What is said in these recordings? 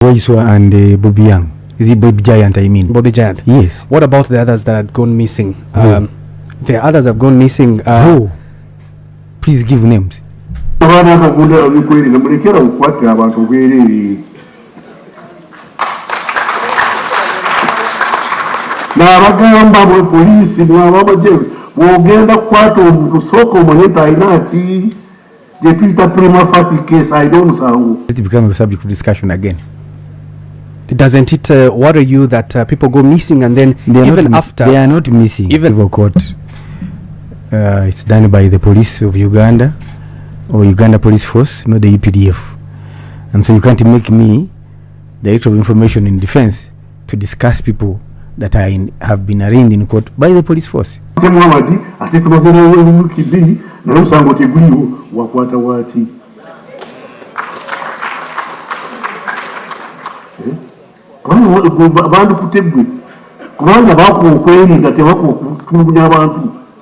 Boyswa and Bobby Young. Is it Bobby Giant, I mean? Bobby Giant. Yes. What about the others that had gone missing? The others have gone missing. Who? Please give names. N'abagamba bwe poliisi bw'ababaje bw'ogenda kukwata omuntu sooka omanye tayinaaki gye tuyita prima facie case ayid'omusango. It becomes a subject of discussion again. Doesn't it worry you that people go missing and then even after... They are not missing. Even for court. It's done by the police of Uganda or Uganda Police Force, not the Updf. And so you can't make me Director of Information in Defense to discuss people that have been arraigned in court by the police force.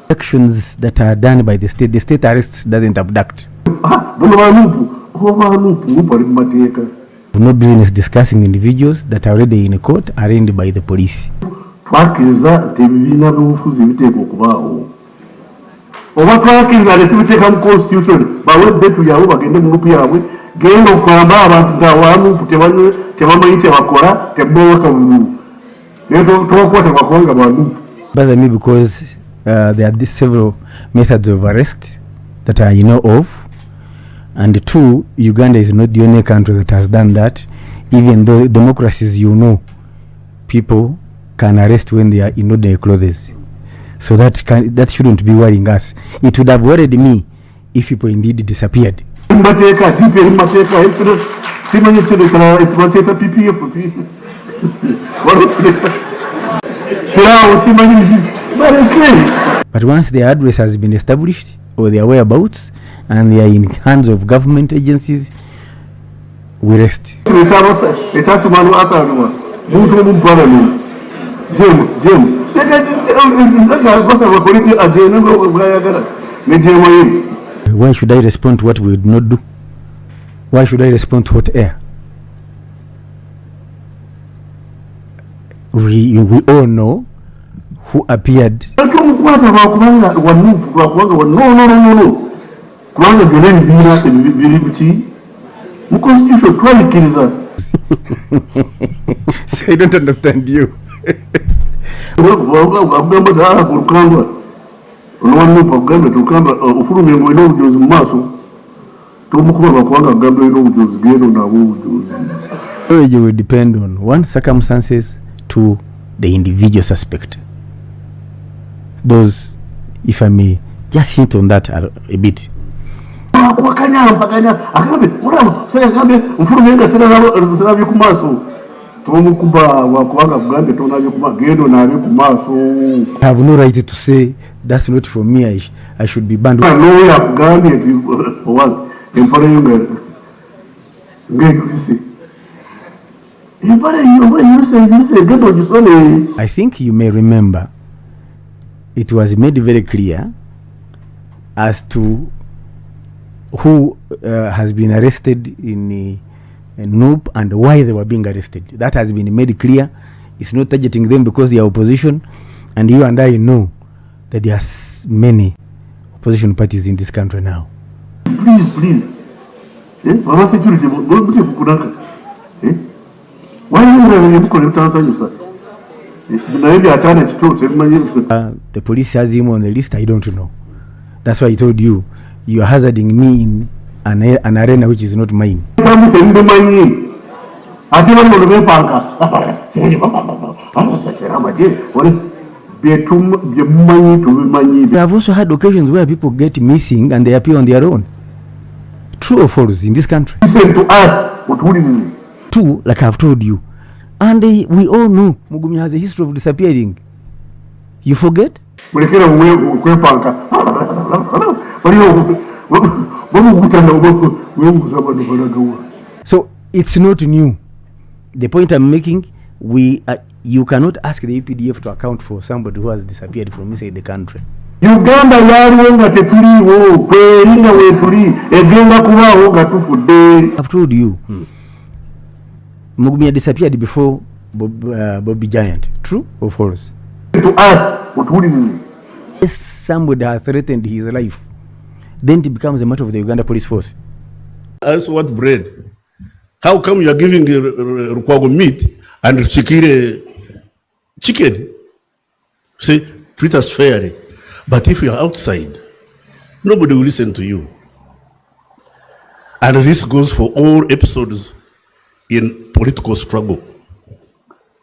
Actions that are done by the state arrests doesn't abduct. No business discussing individuals that are already in court arraigned by the police. Twakiriza tebibina by'obufuzi biteeka okubaawo oba twakiriza netubiteeka mu constitution bawedde tuyawo bagende mu lupu yaabwe genda okugamba abantu tawanupu tebamanyi kyebakola tebawaka bululu naye tobakwata bakubanga banupu. Bother me because there are several methods of arrest that I know of, and two, Uganda is not the only country that has done that. Even though democracies, people can arrest when they are in ordinary clothes. So that shouldn't be worrying us. It would have worried me if people indeed disappeared. But once their address has been established or their whereabouts and they are in hands of government agencies, we rest. Why should I respond to what we would not do? Why should I respond to hot air? We all know who appeared. So I don't understand you. It will depend on one, circumstances, two, the individual suspect. Those, if I may just hint on that a bit. I have no right to say that's not for me. I should be banned. I think you may remember it was made very clear as to who has been arrested in Noop and why they were being arrested. That has been made clear. It's not targeting them because they are opposition, and you and I know that there are many opposition parties in this country now. Please. Mama security, why are you the police has him on the list. I don't know. That's why I told you are hazarding me in an arena which is not mine. They have also had occasions where people get missing and they appear on their own. True or false in this country? Listen to us. Two, like I've told you. And we all know Mugumi has a history of disappearing. You forget? So it's not new. The point I'm making, you cannot ask the UPDF to account for somebody who has disappeared from inside the country. Uganda yaliwo tetuliwo kweringa wetuli egenda kubaawo nga tufudde. I've told you Mugumya disappeared before Bobby Giant. True or false? To us, if somebody has threatened his life, then it becomes a matter of the Uganda Police Force. As what bread? How come you are giving Rukwago meat and Chikire chicken? Say, treat us fairly. But if you are outside, nobody will listen to you. And this goes for all episodes in political struggle,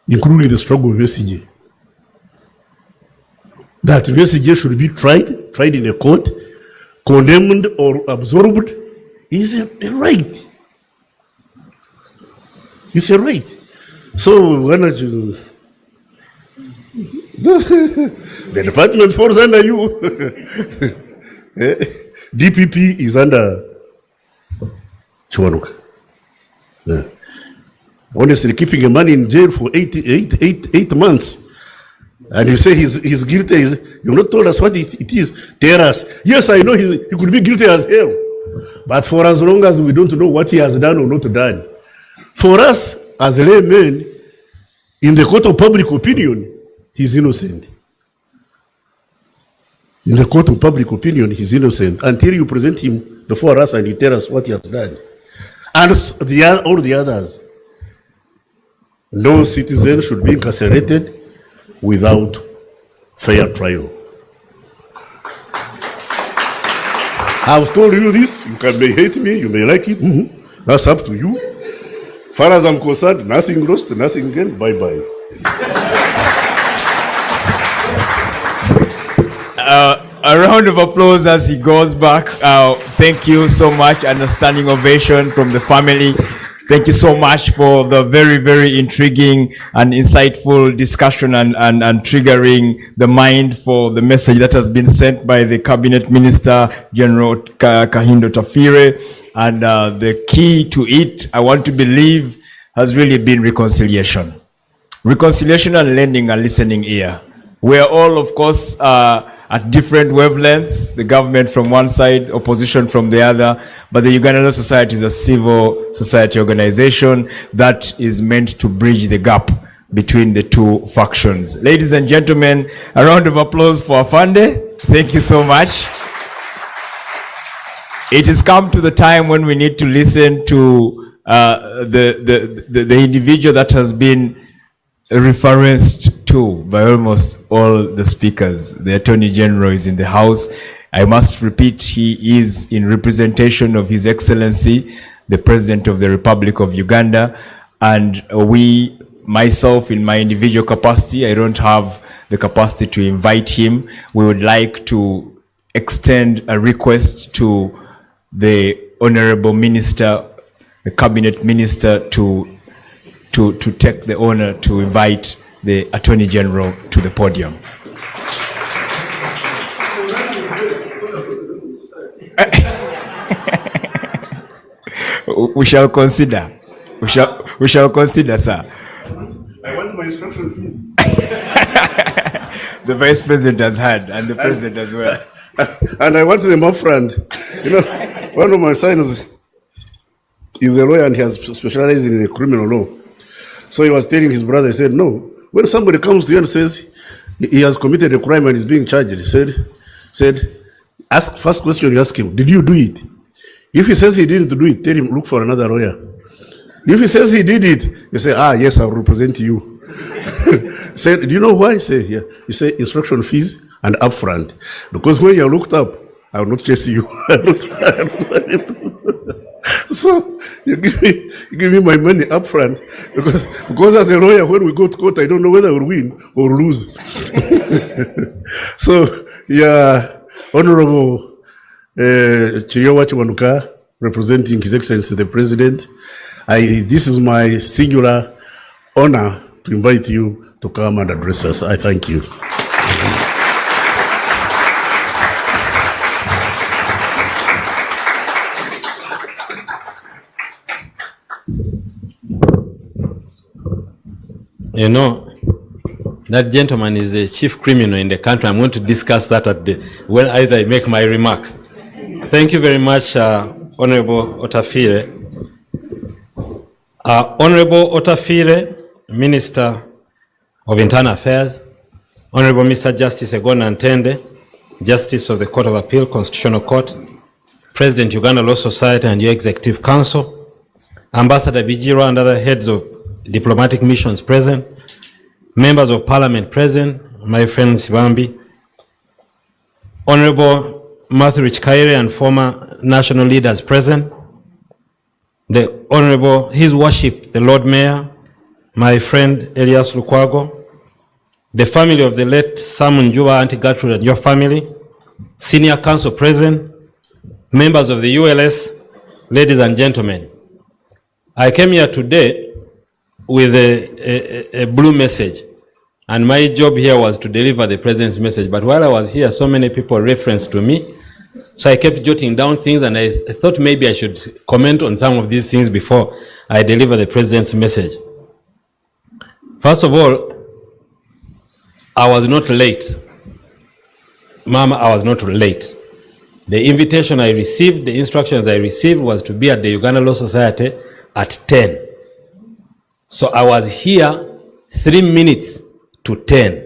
including the struggle of SCJ. That SCJ should be tried in a court, condemned or absorbed, is a right. It's a right. So why not you? The department falls under you. DPP is under Chwanuka. Honestly, keeping a man in jail for 8 months, and you say he's guilty. You've not told us what it is. Tell us. Yes, I know he could be guilty as hell, but for as long as we don't know what he has done or not done, for us as laymen, in the court of public opinion, he's innocent. In the court of public opinion, he's innocent until you present him before us and you tell us what he has done. And all the others. No citizen should be incarcerated without fair trial. I've told you this. You may hate me, you may like it. That's up to you. Far as I'm concerned, nothing lost, nothing gained. Bye-bye. A round of applause as he goes back. Thank you so much, and a standing ovation from the family. Thank you so much for the very, very intriguing and insightful discussion and triggering the mind for the message that has been sent by the Cabinet Minister, General Kahindo Otafire. And the key to it, I want to believe, has really been reconciliation. Reconciliation and lending a listening ear. We are all, of course, at different wavelengths, the government from one side, opposition from the other, but the Ugandan Society is a civil society organization that is meant to bridge the gap between the two factions. Ladies and gentlemen, a round of applause for Afande. Thank you so much. It has come to the time when we need to listen to the individual that has been referenced to by almost all the speakers. The Attorney General is in the house. I must repeat, he is in representation of His Excellency, the President of the Republic of Uganda. And myself, in my individual capacity, I don't have the capacity to invite him. We would like to extend a request to the Honorable Minister, the Cabinet Minister, to take the honor to invite the Attorney General to the podium. We shall consider. We shall consider, sir. I want my instruction fees. The Vice President has had, and the President as well. And I want them up front. You know, one of my sons is a lawyer and he has specialized in criminal law. So he was telling his brother, he said, no, when somebody comes to you and says he has committed a crime and is being charged, he said, ask first question, you ask him, did you do it? If he says he didn't do it, tell him, look for another lawyer. If he says he did it, you say, yes, I'll represent you. Say, do you know why? Say, yeah. You say instruction fees and upfront. Because when you're looked up, I will not chase you. So you give me my money up front, because as a lawyer, when we go to court, I don't know whether we'll win or lose. So yeah, Honorable Chiriowa Chiwanuka, representing His Excellency the President, this is my singular honor to invite you to come and address us. I thank you. You know, that gentleman is the chief criminal in the country. I'm going to discuss that as I make my remarks. Thank you very much, Honorable Otafire. Honorable Otafire, Minister of Internal Affairs, Honorable Mr. Justice Egona Ntende, Justice of the Court of Appeal, Constitutional Court, President Uganda Law Society and your Executive Council, Ambassador Bijiro and other heads of diplomatic missions present, members of Parliament present, my friend Sibambi, Honorable Matthew Richkaire and former national leaders present, the Honorable His Worship, the Lord Mayor, my friend Elias Lukwago, the family of the late Simon Juba, Auntie Gertrude and your family, senior council present, members of the ULS, ladies and gentlemen. I came here today with a blue message, and my job here was to deliver the President's message. But while I was here, so many people referenced to me, so I kept jotting down things, and I thought maybe I should comment on some of these things before I deliver the President's message. First of all, I was not late. Mama, I was not late. The invitation I received, the instructions I received was to be at the Uganda Law Society at 10. So I was here 3 minutes to 10.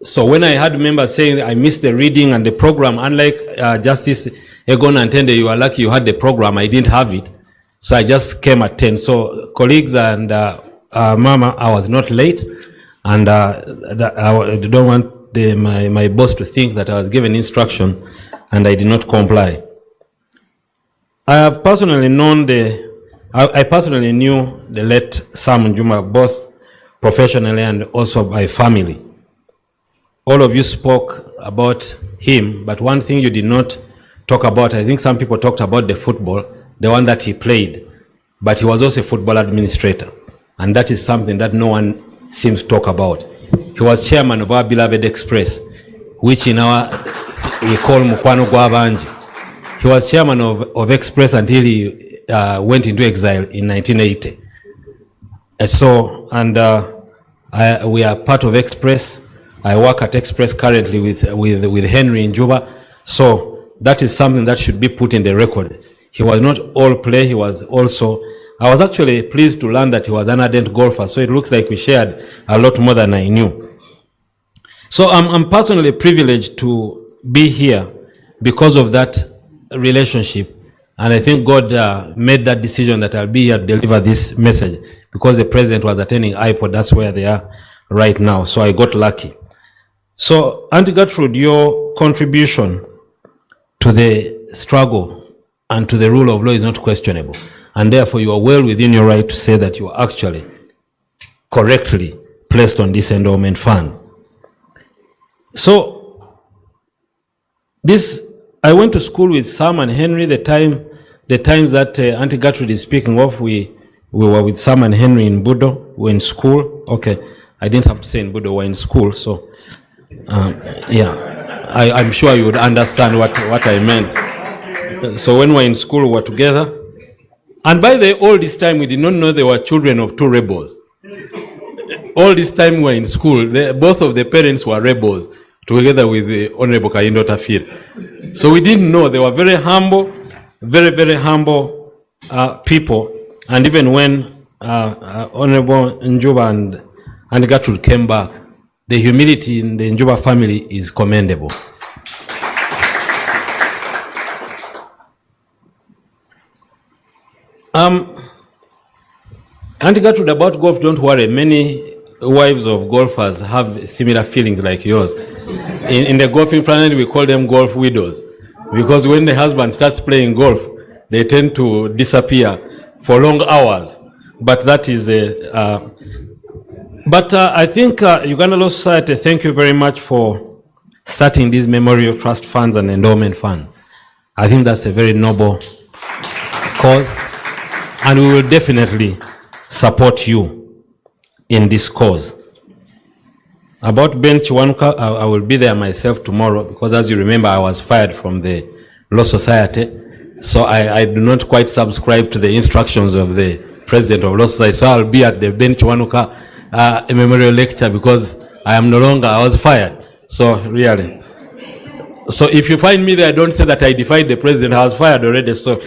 So when I had members saying I missed the reading and the program, unlike Justice Egona Ntende, you are lucky you had the program, I didn't have it. So I just came at 10. So colleagues and Mama, I was not late, and I don't want my boss to think that I was given instruction and I did not comply. I have personally known I personally knew the late Sam Juma, both professionally and also by family. All of you spoke about him, but one thing you did not talk about, I think some people talked about the football, the one that he played, but he was also a football administrator. And that is something that no one seems to talk about. He was chairman of our beloved Express, which in our, we call Mukwano Gwabanji. He was chairman of Express until he went into exile in 1980. We are part of Express. I work at Express currently with Henry in Juba. So that is something that should be put in the record. He was not all play, he was also, I was actually pleased to learn that he was an ardent golfer, so it looks like we shared a lot more than I knew. So I'm personally privileged to be here because of that relationship. And I think God made that decision that I'll be here to deliver this message, because the President was attending IPOD, that's where they are right now. So I got lucky. So Auntie Gertrude, your contribution to the struggle and to the rule of law is not questionable. And therefore you are well within your right to say that you are actually correctly placed on this endowment fund. So I went to school with Sam and Henry. The times that Auntie Gertrude is speaking of, we were with Sam and Henry in Budo. We were in school. Okay, I didn't have to say in Budo, we were in school. So, yeah, I'm sure you would understand what I meant. So when we were in school, we were together. And by all this time, we did not know they were children of two rebels. All this time we were in school, both of the parents were rebels, together with the Honorable Kaindo Tafir. So we didn't know. They were very humble, very, very humble people. And even when Honorable Njuba and Gertrude came back, the humility in the Njuba family is commendable. Auntie Gertrude, about golf, don't worry. Many wives of golfers have similar feelings like yours. In the golfing planet, we call them golf widows, because when the husband starts playing golf, they tend to disappear for long hours. But that is I think Uganda Law Society, thank you very much for starting these memorial trust funds and endowment fund. I think that's a very noble cause, and we will definitely support you in this cause. About Ben Chiwanuka, I will be there myself tomorrow, because as you remember, I was fired from the Law Society. So I do not quite subscribe to the instructions of the President of Law Society. So I'll be at the Ben Chiwanuka memorial lecture, because I was fired. So really. So if you find me there, don't say that I defied the President. I was fired already. So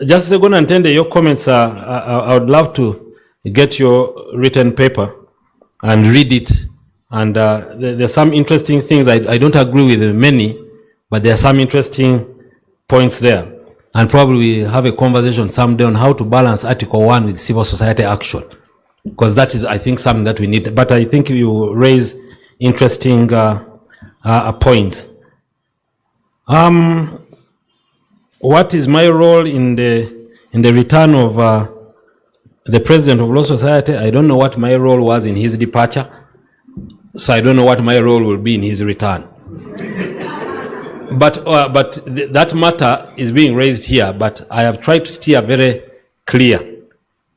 Justice Segona Ntende, your comments I would love to get your written paper and read it. And there's some interesting things. I don't agree with many, but there are some interesting points there. And probably we have a conversation someday on how to balance Article 1 with civil society action. Because that is, I think, something that we need. But I think you raise interesting points. What is my role in the return of the president of Law Society? I don't know what my role was in his departure. So I don't know what my role will be in his return. But that matter is being raised here, but I have tried to steer very clear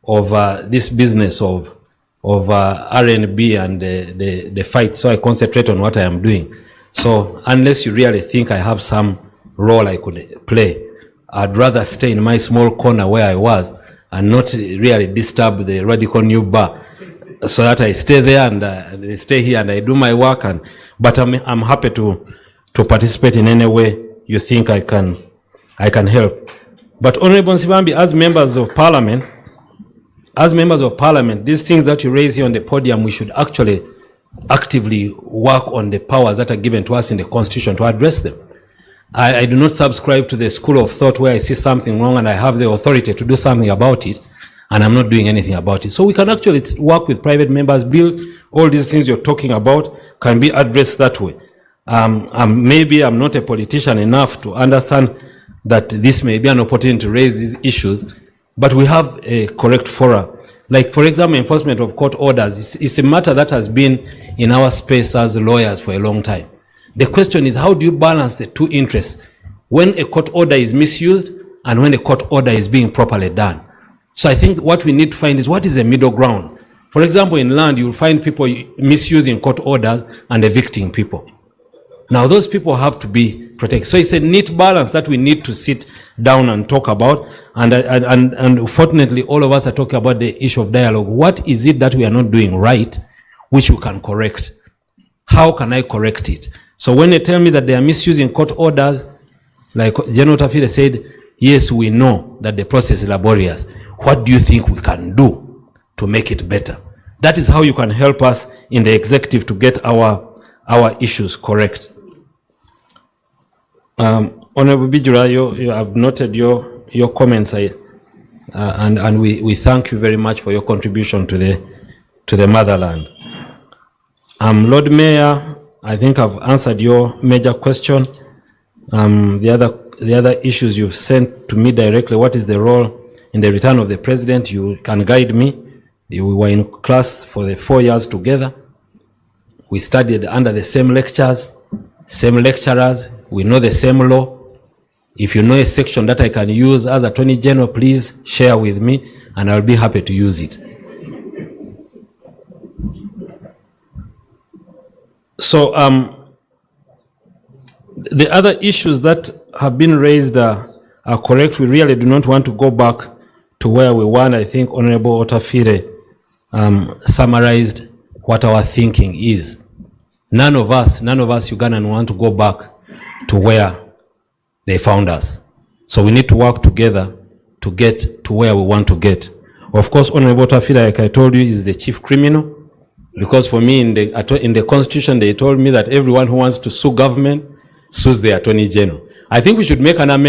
of this business of R&B and the fight, so I concentrate on what I am doing. So unless you really think I have some role I could play, I'd rather stay in my small corner where I was and not really disturb the radical new bar, so that I stay there and stay here and I do my work. But I'm happy to participate in any way you think I can help. But Honorable Nsibambi, as members of parliament, these things that you raise here on the podium, we should actually actively work on the powers that are given to us in the Constitution to address them. I do not subscribe to the school of thought where I see something wrong and I have the authority to do something about it, and I'm not doing anything about it. So we can actually work with private members' bills. All these things you're talking about can be addressed that way. Maybe I'm not a politician enough to understand that this may be an opportunity to raise these issues, but we have a correct forum. Like, for example, enforcement of court orders is a matter that has been in our space as lawyers for a long time. The question is, how do you balance the two interests when a court order is misused and when a court order is being properly done? So I think what we need to find is what is the middle ground. For example, in land, you'll find people misusing court orders and evicting people. Now, those people have to be protected. So it's a neat balance that we need to sit down and talk about. And fortunately, all of us are talking about the issue of dialogue. What is it that we are not doing right, which we can correct? How can I correct it? So when they tell me that they are misusing court orders, like General Otafire said, yes, we know that the process is laborious. What do you think we can do to make it better? That is how you can help us in the executive to get our issues correct. Honorable Bijura, you have noted your comments, and we thank you very much for your contribution to the motherland. Lord Mayor, I think I've answered your major question. The other issues you've sent to me directly, what is the role in the return of the president? You can guide me. We were in class for the 4 years together. We studied under the same lectures, same lecturers. We know the same law. If you know a section that I can use as Attorney General, please share with me and I'll be happy to use it. So the other issues that have been raised are correct. We really do not want to go back to where we were. I think Honorable Otafire summarized what our thinking is. None of us Ugandan want to go back to where they found us. So we need to work together to get to where we want to get. Of course, Honorable Otafire, like I told you, is the chief criminal. Because for me, in the Constitution, they told me that everyone who wants to sue government sues the Attorney General. I think we should make an amendment